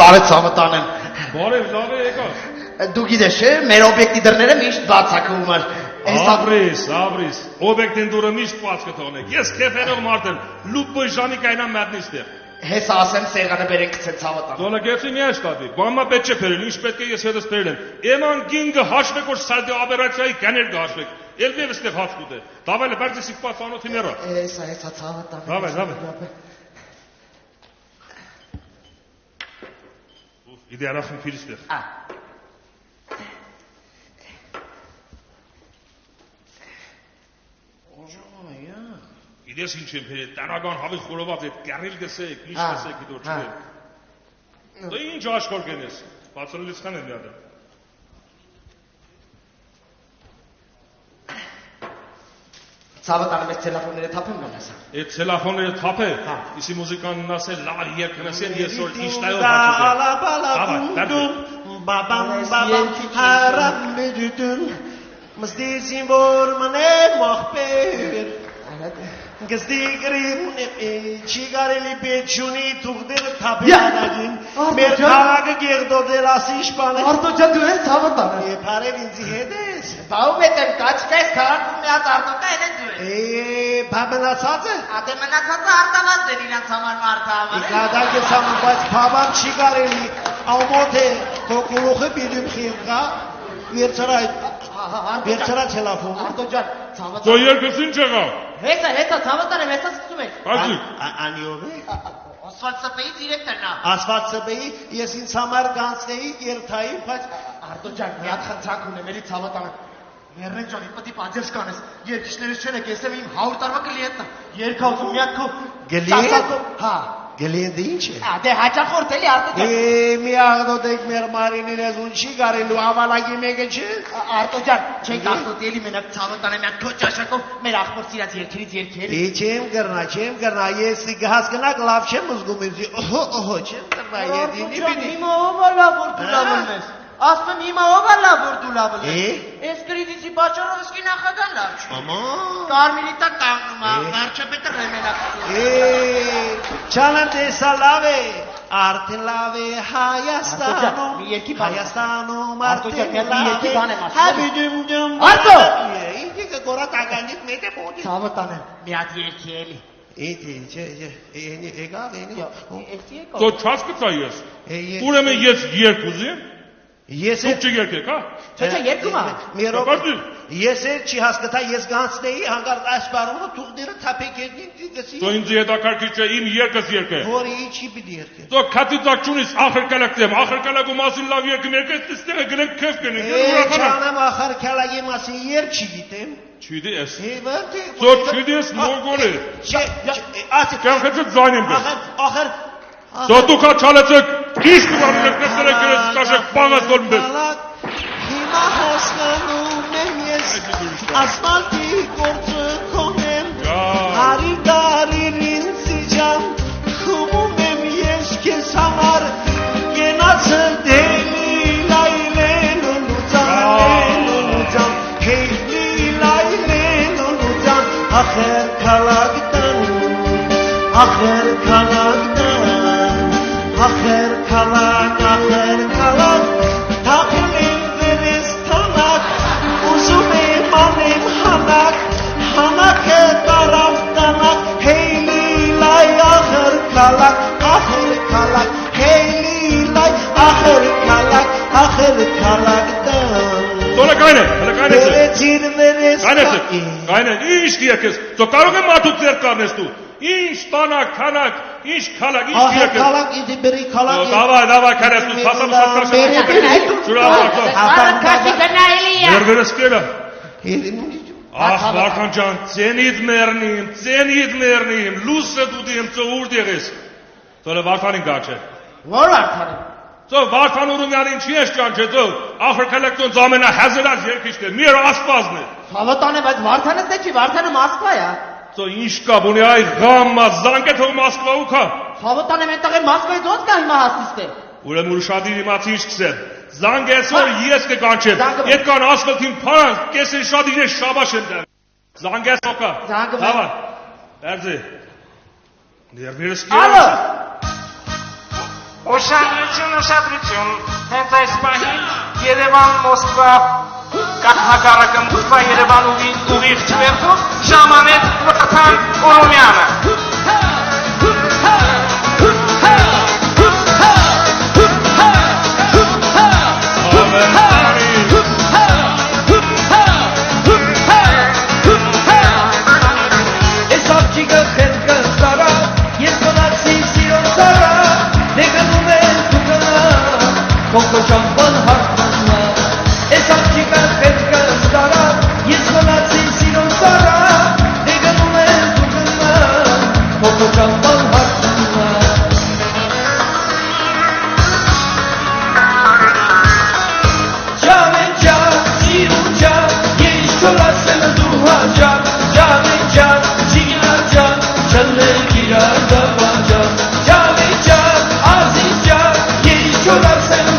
Բարև ցավտանեմ։ Բարև, լավ է եկած։ Դու գիտես չէ, մեր օբյեկտի դռները միշտ բաց է կողմար։ Ապրիս, օբյեկտին դուրը միշտ բաց կթողնեք։ Ես քեֆերով մարդ եմ, լուպը ժանի կայնամ մատնիստեղ։ Հեսա ասեմ սեղանը բերեն գցել ցավտան։ Դոլը գեցի մի աշխատի, բամա պետք չէ բերել, ինչ պետք է ես հետս բերել եմ։ Էման գինգը հաշվեք որ սալդե օպերացիայի կաներ գաշվեք։ Ելվև ստեղ հաց կուտե։ Դավայլը բարձի սիպված անոթի մերա։ Հեսա ցավտան։ Դավայ։ Իդեալախն փիրստեղ։ Իդես ինչ եմ բերել, տանական հավի խորոված այդ կառիլ գսեք, ինչ գսեք դու չէ։ Դու ինչ աշխոր գնես, բացալից քան եմ յադը։ Ցավտանը մեծ տելեֆոնները թափեմ գնաս։ Այդ տելեֆոնները թափե։ Իսի մուզիկանն ասել լավ երկնասեն ես որ իշտայով հաճուկե։ Գստիկրին չիգարելի պետչունի թուղդեր թապյանագին մեր քաղաքը գերդոդել ասի իշխանը Արտոջան դու ես ցավտանը։ Եփարել ինձ հետ ես Բաու մետեմ կաչկես քաղաքում միած արտոկա են դու ես։ Բաբնացած է Ադե մնացածը արտաված դեր իրանց համար մարդը համար։ Իքադակ ես անում բայց բաբան չիգարելի ամոթ է կոկուլուխը բիդում խիղա Վերցրա տելեֆոն Արտոջան ցավտան։ Դու երկս ինչ եղավ։ Հեսա ցավտանը հեսա սկսում եք։ Հաջի։ Անիով է Ասֆալտ սպեի դիրեկտորն է։ Ասված սպեի ես ինձ համար կանցնեի երթայի բայց Արտոջան մի հատ խնդրակ ունեմ էլի ցավտանը։ Մերեն ջանի պիտի պատժես կանես։ Երկիշներս չեն եք, ես եմ իմ 100 տարվա կլիենտն եմ։ Երկա ուզում մի հատ քո Հա Գլիենտը ինչ է։ Դե հաճախորդ էլի Արտոջան։ Մի աղդոդեք մեր մարինին ես ուն չի կարելու ավալագի մեկը չէ։ Արտոջան, չենք աղդոդի էլի մենակ ցավտանը մի հատ քո ճաշակով մեր ախոր սիրած երկերից երկել։ Չեմ գրնա, ես հասկանաք լավ չեմ զգում ինձ։ Օհո, չեմ գրնա, եդինի բինի։ Հիմա ով է լավ որ դու լավ ես։ Ասում հիմա ով է լավ որ դու լավ ես։ Ես կրիդիցի պատճառով իսկի նախագահ լավ չէ։ Մամա։ Կարմիրի տակ կանգնում է, վարչապետը ռեմենակ։ Չանան տեսա լավ է, արդեն լավ է Հայաստանում արդեն լավ է Հաբիդում Արտո։ Ինձ կգորա տականից մետ է մոտի Ցավտանը մի հատ երկի էլի։ Եկավ Դու չաս կծա ես։ Ուրեմն ես երկուզի։ Ես Դուք չերկեք, հա։ Չէ, երկում է։ Ես չի հասկացա, ես կանցնեի հանգարտ այս բարոնը թուղդերը թափեք եկին գսի։ Դու ինձ հետաքրքիր չէ, իմ երկս երկե։ Որի ինչի պիտի երկե։ Դու քաթիծակ չունիս, ախրկալակտեմ, ախրկալակու մասին լավ երկը երկես, ստեղը գնենք քեֆ կնենք։ Չանամ ախրկալակի մասին երբ չգիտեմ։ Չգիտես։ Վարդի։ Դու չգիտես մոգոլ է։ Կյանքից ձայն եմ գա։ Ախր Դու կա չալեցեք, քիչ կուղանում եք նստերեք գրես կաշեք բաղաց դոլմ դես։ Հիմա հասկանում եմ ես ասֆալտի գործը քոնեմ Հարի դարիր ինձի ջան խմում եմ ես քեզ համար Գենացել դելի լայլելու ծան Հեյլի լայլելու ծան Ախեր կալագտան Ախեր կալակ Թաղիլին վերես թանակ Ուզում եմ անեմ Հանակ է տարավ տանակ Հեյլի լայ ախեր կալակ Հեյլի լայ ախեր կալակ Դոլը կայն է Վերեցիր վերես Կայն է, ինչ դիեք ես, դու կարող եմ մատուտ ձեր կարնես դու Ինչ տանակ, թանակ, ինչ քալակ, ինչ դիեք ես Քալակ, իդի բերի քալակ Դավայ, քարես դու սասամ Արքաշի գնայելի է Ներվերս կելա Ախ, Վարդան ջան, ծենիդ մերնիմ, լուսը դուդիմ, ծո ուր դեղես Դոլը Վարդանին գաչ է Որ Վարդանին Ծո Վարդան Ուրումյանին չի ես ճան չէ, ծո ախրկալակտոնց ամենա հազրած երկիշտ է, միեր ասպազն է Ցավտանը, բայց Վարդանս դե չի, Վարդանը Մոսկվա է Ծո ինչ կա բունի այ գամմա, զանգ է թող Մոսկվա ու կա Ցավտանը մենտեղ է Մոսկվայից ոնց կա հիմա հասնիստ է Ուրեմն ուրշադի դիմացի ինչ կսեն Զանգ այսօր ես կկանչեմ, ետ կան ասվլթին պարան, կեսեն շատ իրեն շաբաշ են դեմ Զանգ այսօր կա, հավան, բերձի Ներվիրս կերս Ուշադրություն, հենց այս պահին Երևան-Մոսկվա հակառակը Մոսկվա-Երևան ուղիղ չվերթով ժամանեց Վրթան Օրոմյանը։ Coco champán hartmanna, esa chica pesca stara, yeskonatsi siron stara, deganume tuganna, Coco champán hartmanna. Jamenca, sirunca, yeshkola sen duhaca, jamenca, jiginarca, channe girarda baca, jamenca, azica, yeshkola sen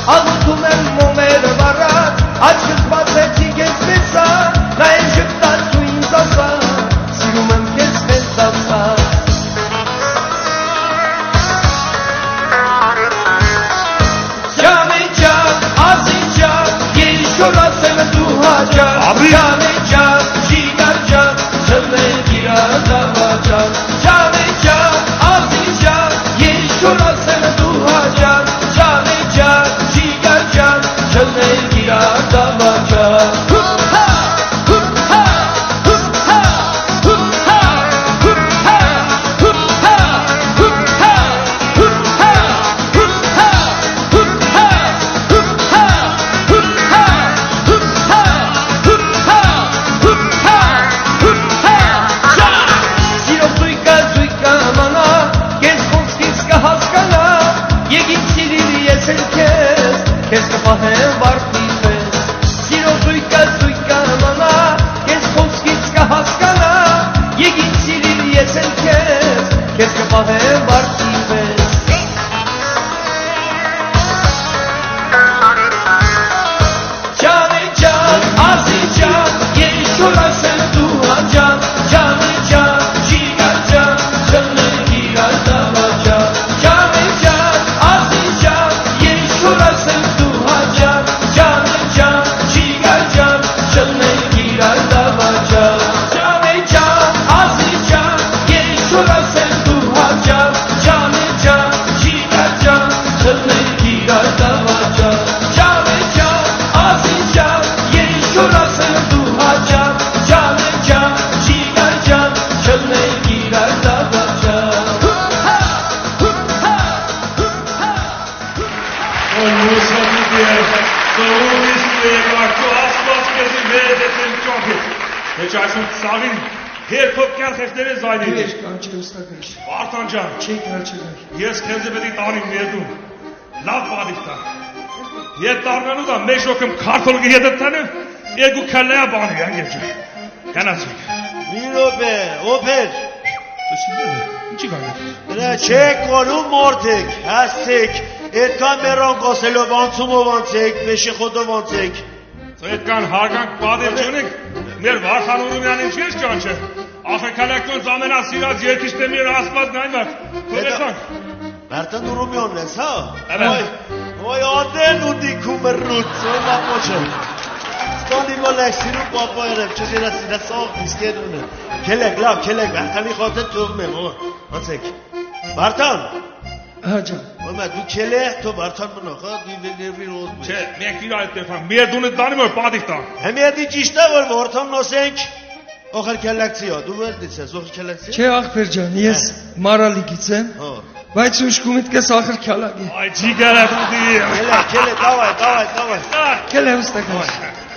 Ալուտում եմ մոմերը վարած, աչքս բացեցիք ես մեսա, նայեն ժպտած ու ինձ ասա, սիրում եմ կեզ մեզ ասա։ Ջան է ջան, ազի ջան, երիշոր ասեմ դու հաջան, ջան է ջան, ժիգար ջան, չլե գիրար դավա ջան, ջան է ջան, ազի ջան, երիշոր ասեմ դու հաջան, ջան է ջան, Chale gira davacha ha ha ha Siro suika mana kes konskiska haskana yegin silili yeselkes kes kapahem varti pes Siro suika mana kes konskiska haskana yegin silili yeselkes kes kapahem varti pes Այսօր ծաղին երկով կյանքեստեր է զայնին։ Ես կանչի ուստակրիշ։ Արտան ջան, Չի կրաչելար։ ես քեզ պետք է տանիմ ներդում։ Լավ բանիկ տա։ Ետ դառնալու դա մեծ օկում քարտոլգի հետ տանը, երկու քալեա բանի անգեջ։ Կանացիկ։ Մի րոպե, օփեր։ Ինչի գալու։ Դրա չեք որում մորթեք, հասցեք, այդքան մերոն կոսելով անցումով անցեք, մեշի խոտով անցեք։ Այդքան հարգանք պատիվ չունեք, մեր Վարդան Օրոմյանին չես ճանչել։ Ախրքալակտոնց ամենասիրած երկիշտը մեր ասպատն այն վատ։ Թողեցանք։ Վարդան Օրոմյանն ես, հա։ Ոյ ադեն ու դիքում ռուց, սոնա պոչը։ Ստոնի մոլեքսիրու պապա երև, չզիրասիրա սող իսկեր ունը։ Կելեք, լավ, կելեք, Վարդանի խոտը թողում եմ, անցեք։ Վարդան։ Հաջա։ Ոմա դու քելե թո Վարդան մնա, հա, դու ներվի ռոզ։ Չէ, մենք իրար այդ տեփան, մեր դունը տանում որ պատիվ տա։ Հեմիադի ճիշտ է որ Վարդանն ասենք, օխր քելակցի, դու վերդից ես, օխր քելակցի։ Չէ ախպեր ջան, ես մարալիքից եմ, բայց ուշքու միտքես ախր քալագի։ Այ ջիգարա դի։ Քելե, դավայ։ Կելե ուստակրիշ։